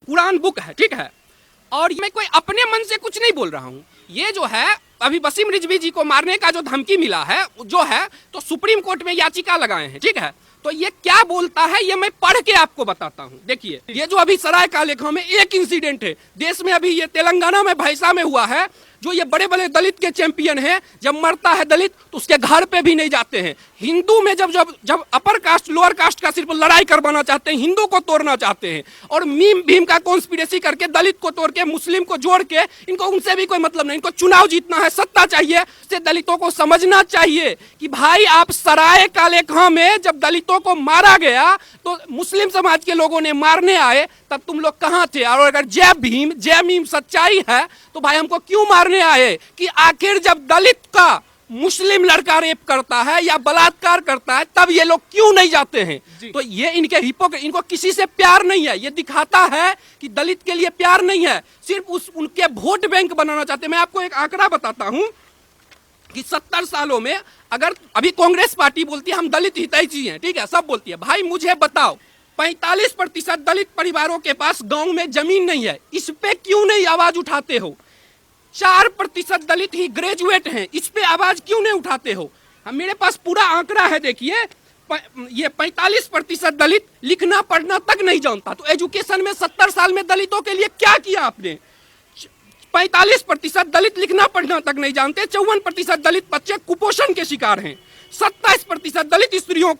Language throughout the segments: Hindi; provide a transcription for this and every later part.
कुरान बुक है, ठीक है। और मैं कोई अपने मन से कुछ नहीं बोल रहा हूँ। ये जो है अभी वसीम रिजवी जी को मारने का जो धमकी मिला है जो है तो सुप्रीम कोर्ट में याचिका लगाए हैं, ठीक है। तो ये क्या बोलता है ये मैं पढ़ के आपको बताता हूँ। देखिए ये जो अभी सराय काले खां में एक इंसिडेंट है, देश में अभी ये तेलंगाना में भैंसा में हुआ है, जो ये बड़े बड़े दलित के चैंपियन हैं, जब मरता है दलित तो उसके घर पे भी नहीं जाते हैं। हिंदू में जब जब जब अपर कास्ट लोअर कास्ट का सिर्फ लड़ाई करवाना चाहते हैं, हिंदू को तोड़ना चाहते हैं और मीम भीम का कॉन्स्पिरेसी करके दलित को तोड़ के मुस्लिम को जोड़ के, इनको उनसे भी कोई मतलब नहीं, इनको चुनाव जीतना है, सत्ता चाहिए। से दलितों को समझना चाहिए कि भाई आप सराय काले खां में जब दलितों को मारा गया तो मुस्लिम समाज के लोगों ने मारने आए, तब तुम लोग कहां थे? और अगर जय भीम सच्चाई है तो भाई हमको क्यों मारने आए? कि आखिर जब दलित का मुस्लिम लड़का रेप करता है या बलात्कार करता है तब ये लोग क्यों नहीं जाते हैं? तो ये इनके इनको किसी से प्यार नहीं है। ये दिखाता है कि दलित के लिए प्यार नहीं है, सिर्फ उनके वोट बैंक बनाना चाहते हैं। मैं आपको एक आंकड़ा बताता हूं कि 70 सालों में अगर अभी कांग्रेस पार्टी बोलती है हम दलित हितैषी हैं, ठीक है, सब बोलती है, भाई मुझे बताओ 45% दलित परिवारों के पास गांव में जमीन नहीं है, इस पे क्यों नहीं आवाज उठाते हो? 4% दलित ही ग्रेजुएट हैं, इस पे आवाज क्यों नहीं उठाते हो? मेरे पास पूरा आंकड़ा है, देखिए ये 45% दलित लिखना पढ़ना तक नहीं जानता। तो एजुकेशन में 70 साल में दलितों के लिए क्या किया आपने? 45% दलित लिखना पढ़ना तक नहीं जानते, 54% दलित बच्चे कुपोषण के शिकार हैं, 27% दलित स्त्रियों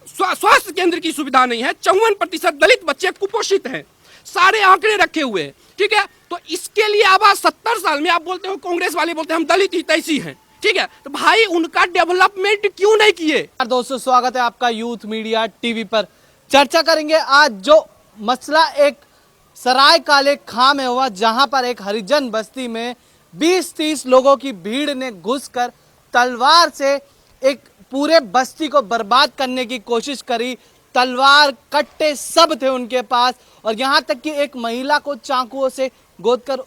स्वास्थ्य केंद्र की सुविधा नहीं है, 54% दलित बच्चे कुपोषित हैं। सारे आंकड़े रखे हुए हैं, ठीक है। तो इसके लिए आवाज 70 साल में आप बोलते हो, कांग्रेस वाले बोलते हैं हम दलित हितैषी हैं, ठीक है। तो भाई उनका डेवलपमेंट क्यों नहीं किए? दोस्तों स्वागत है आपका यूथ मीडिया टीवी पर। चर्चा करेंगे आज जो मसला एक सराय काले खां में हुआ, जहां पर एक हरिजन बस्ती में 20-30 लोगों की भीड़ ने घुसकर तलवार से एक पूरे बस्ती को बर्बाद करने की कोशिश करी। तलवार कट्टे सब थे उनके पास और यहां तक कि एक महिला को चाकुओं से गोदकर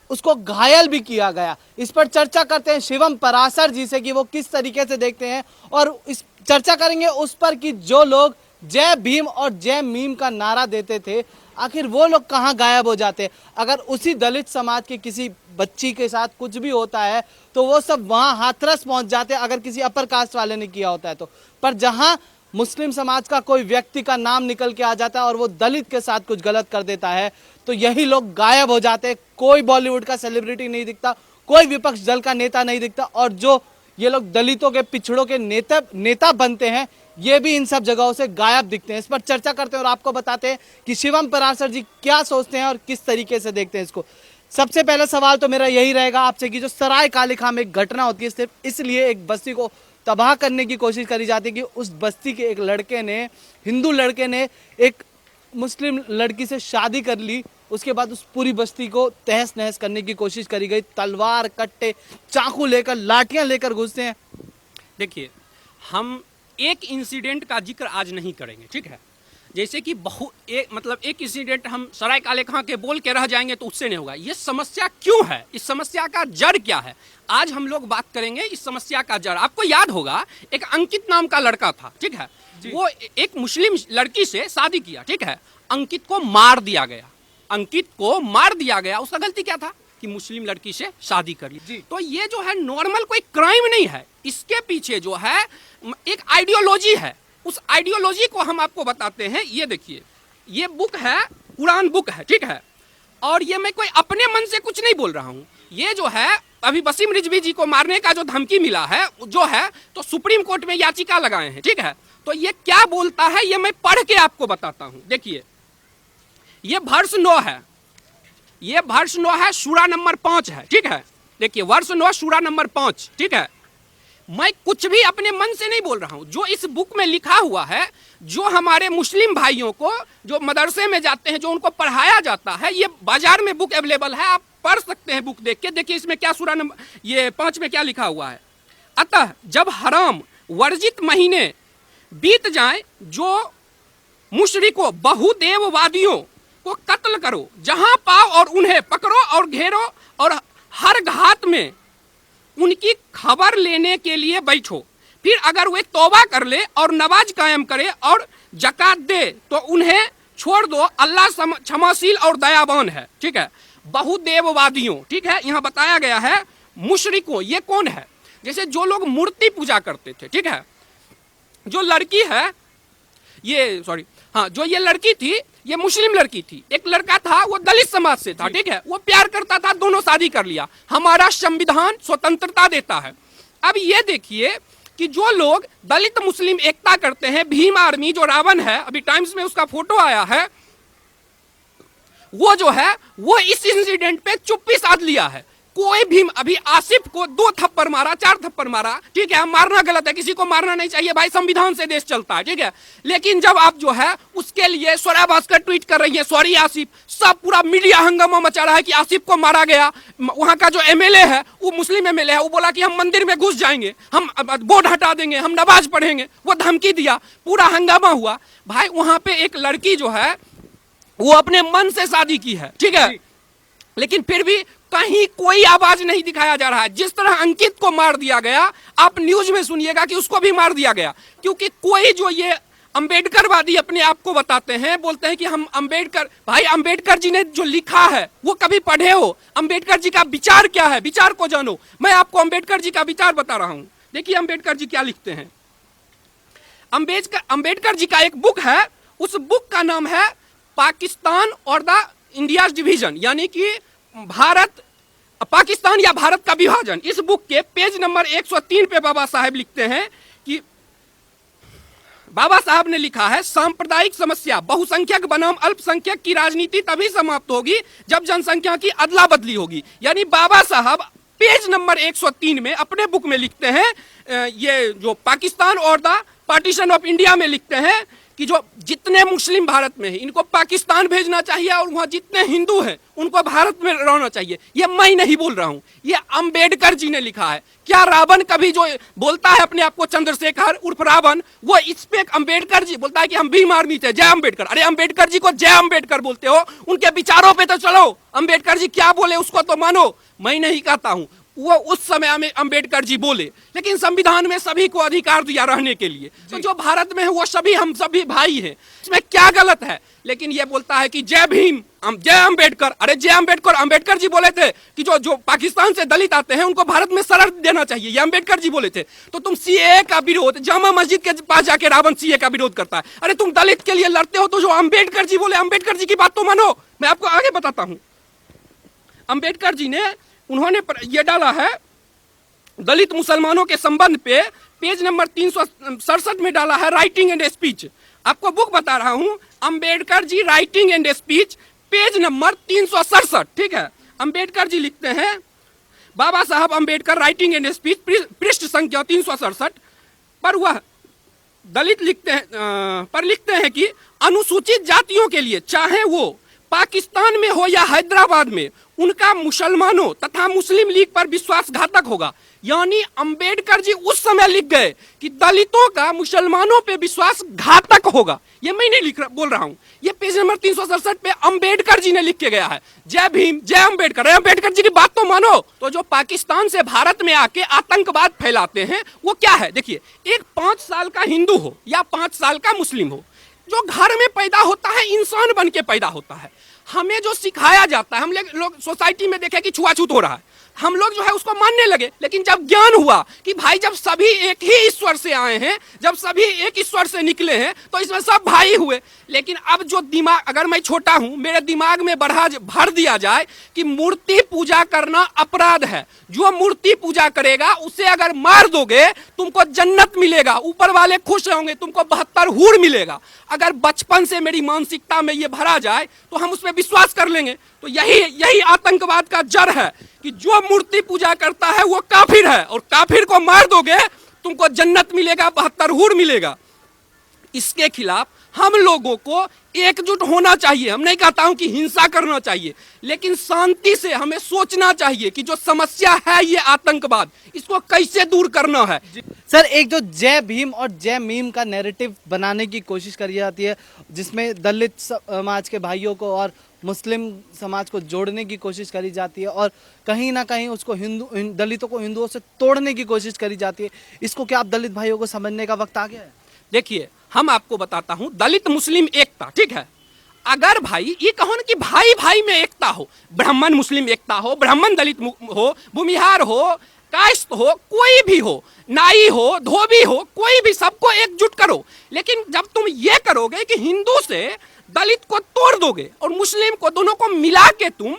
उसको घायल भी किया गया। इस पर चर्चा करते हैं शिवम पराशर जी से कि वो किस तरीके से देखते हैं, और इस चर्चा करेंगे उस पर कि जो लोग जय भीम और जय मीम का नारा देते थे आखिर वो लोग कहाँ गायब हो जाते हैं। अगर उसी दलित समाज के किसी बच्ची के साथ कुछ भी होता है तो वो सब वहाँ हाथरस पहुँच जाते हैं, अगर किसी अपर कास्ट वाले ने किया होता है तो। पर जहाँ मुस्लिम समाज का कोई व्यक्ति का नाम निकल के आ जाता है और वो दलित के साथ कुछ गलत कर देता है तो यही लोग गायब हो जाते हैं। कोई बॉलीवुड का सेलिब्रिटी नहीं दिखता, कोई विपक्ष दल का नेता नहीं दिखता, और जो ये लोग दलितों के पिछड़ों के नेता बनते हैं ये भी इन सब जगहों से गायब दिखते हैं। इस पर चर्चा करते हैं और आपको बताते हैं कि शिवम पराशर जी क्या सोचते हैं और किस तरीके से देखते हैं इसको। सबसे पहला सवाल तो मेरा यही रहेगा आपसे कि जो सराय काले खां में एक घटना होती है सिर्फ इसलिए एक बस्ती को तबाह करने की कोशिश करी जाती है कि उस बस्ती के एक लड़के ने, हिंदू लड़के ने एक मुस्लिम लड़की से शादी कर ली, उसके बाद उस पूरी बस्ती को तहस नहस करने की कोशिश करी गई। तलवार कट्टे चाकू लेकर लाठियां लेकर घुसते हैं। देखिए हम एक इंसिडेंट का जिक्र आज नहीं करेंगे, ठीक है। जैसे कि एक इंसिडेंट हम सराय काले खां के बोल के रह जाएंगे तो उससे नहीं होगा। ये समस्या क्यों है, इस समस्या का जड़ क्या है, आज हम लोग बात करेंगे इस समस्या का जड़। आपको याद होगा एक अंकित नाम का लड़का था, ठीक है, वो एक मुस्लिम लड़की से शादी किया, ठीक है। अंकित को मार दिया गया, उसका गलती क्या था कि मुस्लिम लड़की से शादी करी। तो ये जो है नॉर्मल कोई क्राइम नहीं है, इसके पीछे जो है एक आइडियोलॉजी है। उस आइडियोलॉजी को हम आपको बताते हैं। ये देखिए ये बुक है, कुरान बुक है, ठीक है। और ये मैं कोई अपने मन से कुछ नहीं बोल रहा हूँ। ये जो है अभी वसीम रिजवी जी को मारने का जो धमकी मिला है जो है तो सुप्रीम कोर्ट में याचिका लगाए हैं, ठीक है। तो ये क्या बोलता है ये मैं पढ़ के आपको बताता हूँ। देखिए ये वर्ष 9 है, ये वर्ष 9 है, सूरा नंबर 5 है, ठीक है। देखिए वर्ष 9 सूरा नंबर 5, ठीक है। मैं कुछ भी अपने मन से नहीं बोल रहा हूं, जो इस बुक में लिखा हुआ है, जो हमारे मुस्लिम भाइयों को जो मदरसे में जाते हैं जो उनको पढ़ाया जाता है, ये बाजार में बुक अवेलेबल है, आप पढ़ सकते हैं बुक देख के। देखिए इसमें क्या सूरा नंबर ये 5 में क्या लिखा हुआ है। अतः जब हराम वर्जित महीने बीत जाए जो मुशरिकों बहुदेववादियों को कत्ल करो, जहां पाओ और उन्हें पकड़ो और घेरो और हर घात में उनकी खबर लेने के लिए बैठो। फिर अगर वे तौबा कर ले और नमाज कायम करे और जकात दे तो उन्हें छोड़ दो, अल्लाह क्षमाशील और दयावान है, ठीक है। बहुदेववादियों, ठीक है, यहाँ बताया गया है मुशरिकों, ये कौन है? जैसे जो लोग मूर्ति पूजा करते थे, ठीक है, जो लड़की है ये, सॉरी, हाँ, जो ये लड़की थी ये मुस्लिम लड़की थी, एक लड़का था वो दलित समाज से था, ठीक है, वो प्यार करता था, दोनों शादी कर लिया। हमारा संविधान स्वतंत्रता देता है। अब ये देखिए कि जो लोग दलित मुस्लिम एकता करते हैं, भीम आर्मी जो रावण है, अभी टाइम्स में उसका फोटो आया है, वो जो है वो इस इंसिडेंट पे चुप्पी साध लिया है। कोई भी, अभी आसिफ को 2 थप्पड़ मारा, 4 थप्पड़ मारा, ठीक है, मारना गलत है, किसी को मारना नहीं चाहिए भाई, संविधान से देश चलता है, ठीक है। लेकिन जब आप जो है उसके लिए स्वरा भास्कर ट्वीट कर रही है, सॉरी आसिफ, सब पूरा मीडिया हंगामा मचा रहा है कि आसिफ को मारा गया। वहां का जो एमएलए है वो मुस्लिम एमएलए है, वो बोला कि हम मंदिर में घुस जाएंगे, हम बोर्ड हटा देंगे, हम नमाज पढ़ेंगे, वो धमकी दिया, पूरा हंगामा हुआ। भाई वहां पे एक लड़की जो है वो अपने मन से शादी की है, ठीक है, लेकिन फिर भी कहीं कोई आवाज नहीं दिखाया जा रहा है। जिस तरह अंकित को मार दिया गया, आप न्यूज में सुनिएगा कि उसको भी मार दिया गया, क्योंकि कोई जो ये अंबेडकरवादी अपने आप को बताते हैं, बोलते हैं कि हम अंबेडकर, भाई अंबेडकर जी ने जो लिखा है वो कभी पढ़े हो? अंबेडकर जी का विचार क्या है, विचार को जानो। मैं आपको अंबेडकर जी का विचार बता रहा हूं, देखिए अंबेडकर जी क्या लिखते हैं। अंबेडकर जी का एक बुक है, उस बुक का नाम है पाकिस्तान और द इंडिया डिवीजन, यानी कि भारत, पाकिस्तान या भारत का विभाजन। इस बुक के पेज नंबर 103 पे बाबा साहब लिखते हैं कि बाबा साहब ने लिखा है, सांप्रदायिक समस्या बहुसंख्यक बनाम अल्पसंख्यक की राजनीति तभी समाप्त होगी जब जनसंख्या की अदला बदली होगी। यानी बाबा साहब पेज नंबर 103 में अपने बुक में लिखते हैं, ये जो पाकिस्तान और द पार्टीशन ऑफ इंडिया में लिखते हैं कि जो जितने मुस्लिम भारत में हैं इनको पाकिस्तान भेजना चाहिए और वहां जितने हिंदू हैं उनको भारत में रहना चाहिए। ये मैं नहीं बोल रहा हूं, ये अंबेडकर जी ने लिखा है। क्या रावण कभी जो बोलता है अपने आप को चंद्रशेखर उर्फ रावण, वो इस पे अंबेडकर जी बोलता है कि हम भीम आर्मी थे, जय अंबेडकर। अरे अंबेडकर जी को जय अंबेडकर बोलते हो, उनके विचारों पे तो चलो, अंबेडकर जी क्या बोले उसको तो मानो। मैं नहीं कहता हूं वो उस समय में अंबेडकर जी बोले, लेकिन संविधान में सभी को अधिकार दिया रहने के लिए, तो जो भारत में है वो सभी, हम सभी भाई हैं, इसमें क्या गलत है? लेकिन ये बोलता है कि जय भीम, जय अंबेडकर। अरे जय अंबेडकर, अंबेडकर जी बोले थे कि जो पाकिस्तान से दलित आते हैं उनको भारत में शरण देना चाहिए, ये अंबेडकर जी बोले थे। तो तुम सीए का विरोध, जामा मस्जिद के पास जाके रावण सीए का विरोध करता है। अरे तुम दलित के लिए लड़ते हो तो जो अंबेडकर जी बोले, अंबेडकर जी की बात तो मानो। मैं आपको आगे बताता हूं, अंबेडकर जी ने, उन्होंने ये डाला है दलित मुसलमानों के संबंध पे, पेज नंबर 367 में डाला है राइटिंग एंड स्पीच। आपको बुक बता रहा हूं, Ambedkar ji writing and speech, page number 367, ठीक है। अंबेडकर जी लिखते हैं, बाबा साहब अंबेडकर राइटिंग एंड स्पीच, पृष्ठ संख्या 367 पर वह दलित लिखते हैं कि अनुसूचित जातियों के लिए, चाहे वो पाकिस्तान में हो या हैदराबाद में, उनका मुसलमानों तथा मुस्लिम लीग पर विश्वासघातक होगा। यानी अंबेडकर जी उस समय लिख गए कि दलितों का मुसलमानों पे विश्वासघातक होगा। ये मैं नहीं बोल रहा हूं, ये पेज नंबर 367 पे अंबेडकर जी ने लिख के गया है। जय भीम, जय अंबेडकर। अंबेडकर जी की बात तो मानो। तो जो पाकिस्तान से भारत में आके आतंकवाद फैलाते हैं वो क्या है? देखिए, एक 5 साल का हिंदू हो या 5 साल का मुस्लिम हो, जो घर में पैदा होता है इंसान बन के पैदा होता है। हमें जो सिखाया जाता है, हम लोग सोसाइटी में देखे कि छुआछूत हो रहा है, हम लोग जो है उसको मानने लगे। लेकिन जब ज्ञान हुआ कि भाई जब सभी एक ही ईश्वर से आए हैं, जब सभी एक ईश्वर से निकले हैं, तो इसमें सब भाई हुए। लेकिन अब जो दिमाग, अगर मैं छोटा हूं, मेरे दिमाग में भर दिया जाए कि मूर्ति पूजा करना अपराध है, जो मूर्ति पूजा करेगा उसे अगर मार दोगे तुमको जन्नत मिलेगा, ऊपर वाले खुश होंगे, तुमको 72 हूर मिलेगा। अगर बचपन से मेरी मानसिकता में ये भरा जाए तो हम उसमें विश्वास कर लेंगे। तो यही आतंकवाद का जड़ है कि जो मूर्ति पूजा करता है वो काफिर है, और काफिर को मार दोगे तुमको जन्नत मिलेगा, 72 हूर मिलेगा। इसके खिलाफ हम लोगों को एकजुट होना चाहिए। हम नहीं कहता हूं कि हिंसा करना चाहिए, लेकिन शांति से हमें सोचना चाहिए कि जो समस्या है ये आतंकवाद, इसको कैसे दूर करना है। सर, एक जो जय भीम और जय मीम का नैरेटिव बनाने की कोशिश करी जाती है, जिसमें दलित समाज के भाइयों को और मुस्लिम समाज को जोड़ने की कोशिश करी जाती है, और कहीं ना कहीं उसको दलितों को हिंदुओं से तोड़ने की कोशिश करी जाती है, इसको क्या आप दलित भाइयों को समझने का वक्त आ गया है? देखिए, हम आपको बताता हूं, दलित मुस्लिम एकता, ठीक है, अगर भाई ये कहो ना कि भाई भाई में एकता हो, ब्राह्मण मुस्लिम एकता हो, ब्राह्मण दलित हो, भूमिहार हो, कायस्थ हो, कोई भी हो, नाई हो, धोबी हो, कोई भी, सबको एकजुट करो। लेकिन जब तुम ये करोगे कि हिंदू से दलित को तोड़ दोगे और मुस्लिम को, दोनों को मिला के तुम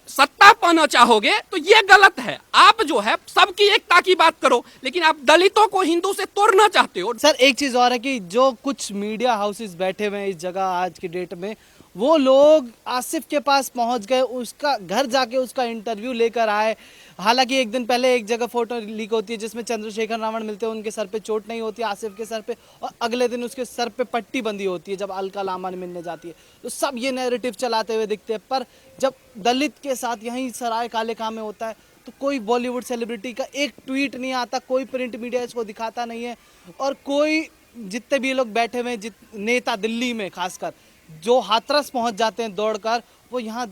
सत्ता पाना चाहोगे, तो ये गलत है। आप जो है सबकी एकता की बात करो, लेकिन आप दलितों को हिंदू से तोड़ना चाहते हो। सर एक चीज और है कि जो कुछ मीडिया हाउसेस बैठे हुए हैं इस जगह आज की डेट में, वो लोग आसिफ के पास पहुंच गए, उसका घर जाके उसका इंटरव्यू लेकर आए। हालांकि एक दिन पहले एक जगह फोटो लीक होती है जिसमें चंद्रशेखर रावण मिलते हैं, उनके सर पे चोट नहीं होती आसिफ के सर पे, और अगले दिन उसके सर पे पट्टी बंधी होती है जब अलका लामा मिलने जाती है। तो सब ये नैरेटिव चलाते हुए दिखते हैं, पर जब दलित के साथ यहीं सराय काले खां में होता है तो कोई बॉलीवुड सेलिब्रिटी का एक ट्वीट नहीं आता, कोई प्रिंट मीडिया इसको दिखाता नहीं है, और कोई, जितने भी लोग बैठे हुए हैं नेता दिल्ली में खासकर, जो हाथरस पहुंच जाते हैं दौड़कर, वो यहाँ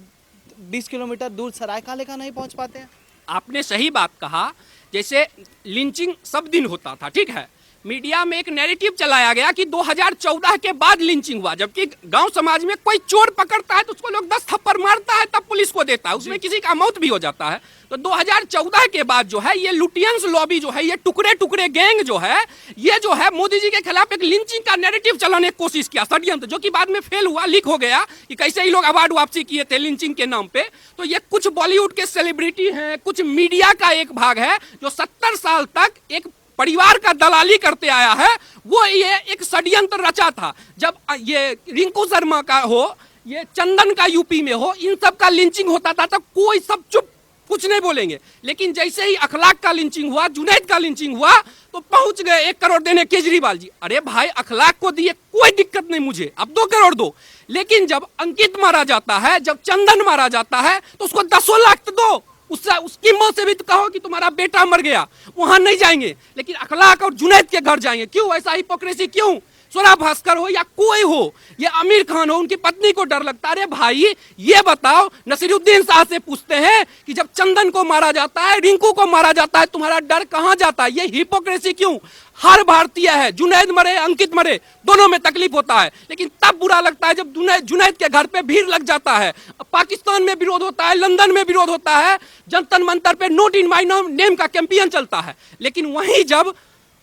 20 किलोमीटर दूर सराय काले खां नहीं पहुंच पाते हैं। आपने सही बात कहा। जैसे लिंचिंग सब दिन होता था, ठीक है, मीडिया में एक नैरेटिव चलाया गया कि 2014 के बाद लिंचिंग हुआ, जबकि गांव समाज में कोई चोर पकड़ता है तो उसको लोग 10 थप्पड़ मारता है, तब पुलिस को देता है, उसमें किसी का मौत भी हो जाता है। तो 2014 के बाद जो है ये लुटियंस लॉबी जो है, ये टुकड़े टुकड़े गैंग जो है, ये जो है मोदी जी के खिलाफ एक लिंचिंग का नैरेटिव चलाने की कोशिश किया, षड्यंत्र, जो कि बाद में फेल हुआ, लीक हो गया कि कैसे ही लोग अवार्ड वापसी किए थे लिंचिंग के नाम पे। तो ये कुछ बॉलीवुड के सेलिब्रिटी हैं, कुछ मीडिया का एक भाग है जो 70 साल तक एक परिवार का दलाली करते आया है। वो ये एक षड्यंत्र रचा था। जब ये रिंकू शर्मा का हो, ये चंदन का यूपी में हो, इन सब का लिंचिंग होता था तो कोई सब चुप, कुछ नहीं बोलेंगे। लेकिन जैसे ही अखलाक का लिंचिंग हुआ, जुनैद का लिंचिंग हुआ, तो पहुंच गए 1 करोड़ देने केजरीवाल जी। अरे भाई, अखलाक को दिए, कोई दिक्कत नहीं मुझे, अब 2 करोड़ दो। लेकिन जब अंकित मारा जाता है, जब चंदन मारा जाता है, तो उसको 10 लाख तो दो, उससे उसकी मां से भी तो कहो कि तुम्हारा बेटा मर गया, वहां नहीं जाएंगे, लेकिन अखलाक और जुनैद के घर जाएंगे। क्यों ऐसा हिपोक्रेसी? क्यों? स्वरा भास्कर हो या कोई हो, ये आमिर खान हो, उनकी पत्नी को डर लगता है। अरे भाई ये बताओ, नसीरुद्दीन शाह से पूछते हैं कि जब चंदन को मारा जाता है, रिंकू को मारा जाता है, तुम्हारा डर कहां जाता है? ये हिपोक्रेसी क्यों? हर भारतीय है, जुनैद मरे, अंकित मरे, दोनों में तकलीफ होता है, लेकिन तब बुरा लगता है जब जुनैद के घर पे भीड़ लग जाता है। पाकिस्तान में विरोध होता है, लंदन में विरोध होता है, जनता मंतर पे नोट इन माय नेम का कैंपेन चलता है। लेकिन वहीं जब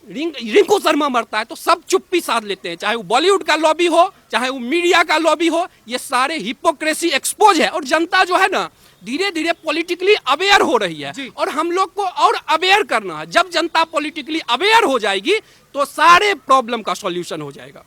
रिंकू शर्मा मरता है तो सब चुप्पी साध लेते हैं, चाहे वो बॉलीवुड का लॉबी हो, चाहे वो मीडिया का लॉबी हो। ये सारे हिपोक्रेसी एक्सपोज है, और जनता जो है ना धीरे धीरे पॉलिटिकली अवेयर हो रही है, और हम लोग को और अवेयर करना है। जब जनता पॉलिटिकली अवेयर हो जाएगी तो सारे प्रॉब्लम का सॉल्यूशन हो जाएगा।